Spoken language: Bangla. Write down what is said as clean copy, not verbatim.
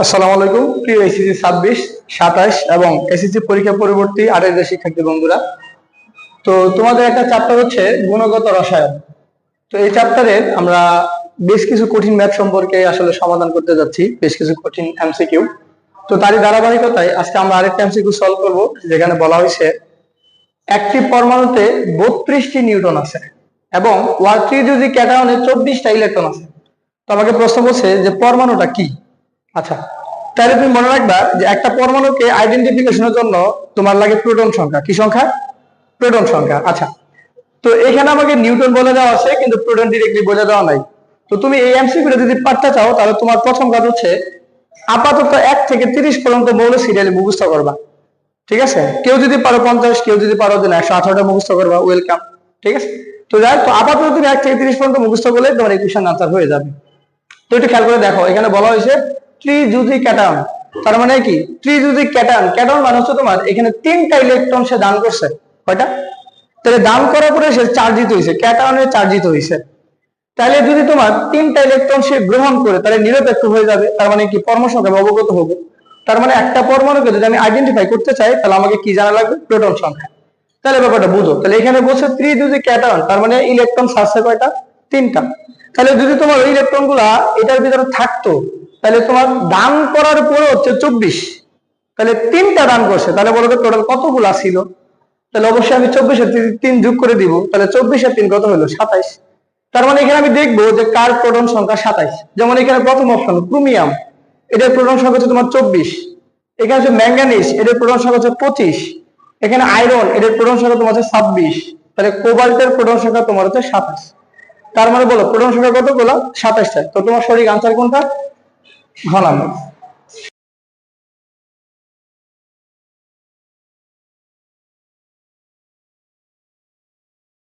আসসালামু আলাইকুম প্রিয় এসএসসি 26, 27 এবং এসএসসি পরীক্ষা পরবর্তী 28 শিক্ষার্থী বন্ধুরা। তো তোমাদের একটা চ্যাপ্টার হচ্ছে গুণগত রসায়ন। তো এই চ্যাপ্টারের আমরা বেশ কিছু কঠিন ম্যাথ সম্পর্কে আসলে সমাধান করতে যাচ্ছি, বেশ কিছু কঠিন এমসিকিউ। তো তারই ধারাবাহিকতায় আজকে আমরা আরেকটা এমসিকিউ সলভ করব, যেখানে বলা হয়েছে একটি পরমাণুতে 32টি নিউটন আছে এবং ওয়ার ত্রিযুজি ক্যাটায়নে 24টা ইলেকট্রন আছে। তো আমাকে প্রশ্ন বলছে যে পরমাণুটা কি। আচ্ছা, তাহলে তুমি মনে রাখবা যে একটা পরমাণুকে আইডেন্টিফিকেশনের জন্য তোমার লাগে প্রোটন সংখ্যা। কি সংখ্যা? প্রোটন সংখ্যা। আচ্ছা, তো এখানে আমাকে নিউটন বলে দেওয়া আছে, কিন্তু প্রোটন ডিরেক্টলি বলে দেওয়া নাই। তো তুমি এই এমসিকিউটা যদি পারতে চাও, তাহলে তোমার প্রথম কাজ হচ্ছে আপাতত 1 থেকে 30 পর্যন্ত মৌল সিরিয়ালি মুখস্থ করবা। ঠিক আছে? কেউ যদি পারো 50, কেউ যদি পারো 118টা মুখস্থ করবা, ওয়েলকাম। ঠিক আছে? তো যাই, তো আপাতত তুমি 1 থেকে 30 পর্যন্ত মুখস্থ করলে তোমার এই কোশ্চেন আনসার হয়ে যাবে। তো একটু খেয়াল করে দেখো, এখানে বলা হয়েছে ত্রিযুজি ক্যাটায়ন। তার মানে কি? ত্রিযুজি ক্যাটায়ন। ক্যাটায়ন মানে হচ্ছে তোমার এখানে 3টা ইলেকট্রন সে দান করছে। কয়টা? তাহলে দান করার পরে সে চার্জিত হয়েছে, ক্যাটায়নে চার্জিত হয়েছে। তাহলে যদি তোমার 3টা ইলেকট্রন সে গ্রহণ করে, তাহলে নিরপেক্ষ হয়ে যাবে। তার মানে কি? পরমাণু সংখ্যা অবগত হবো। তার মানে একটা পরমাণুকে যদি আমি আইডেন্টিফাই করতে চাই, তাহলে আমাকে কি জানা লাগবে? প্রোটন সংখ্যা। তাহলে ব্যাপারটা বুঝো। তাহলে এখানে বলছে ত্রিযুজি ক্যাটায়ন, তার মানে ইলেকট্রন আছে কয়টা? 3টা। তাহলে যদি তোমার ওই ইলেকট্রন গুলা এটার ভিতরে থাকতো, তাহলে তোমার দান করার পরে হচ্ছে 24। তাহলে 3টা দান করছে, তাহলে বলো তো টোটাল কতগুলা ছিল? তাহলে অবশ্যই আমি 24-এর 3 যোগ করে দিব। তাহলে 24 আর 3 কত হলো? 27। তার মানে এখানে আমি দেখবো যে কার প্রোটন সংখ্যা 27। যেমন এখানে প্রথম অপশন ক্রোমিয়াম, এটার প্রোটন সংখ্যা হচ্ছে তোমার 24। এখানে হচ্ছে ম্যাঙ্গানিজ, এটার প্রোটন সংখ্যা হচ্ছে 25। এখানে আয়রন, এটার প্রোটন সংখ্যা তোমার হচ্ছে 26। তাহলে কোবাল্টের প্রোটন সংখ্যা তোমার হচ্ছে 27। তার মানে বলো প্রোটন সংখ্যা কতগুলো? 27টা। তো তোমার সঠিক আনসার কোনটা? ঘ নাম্বার।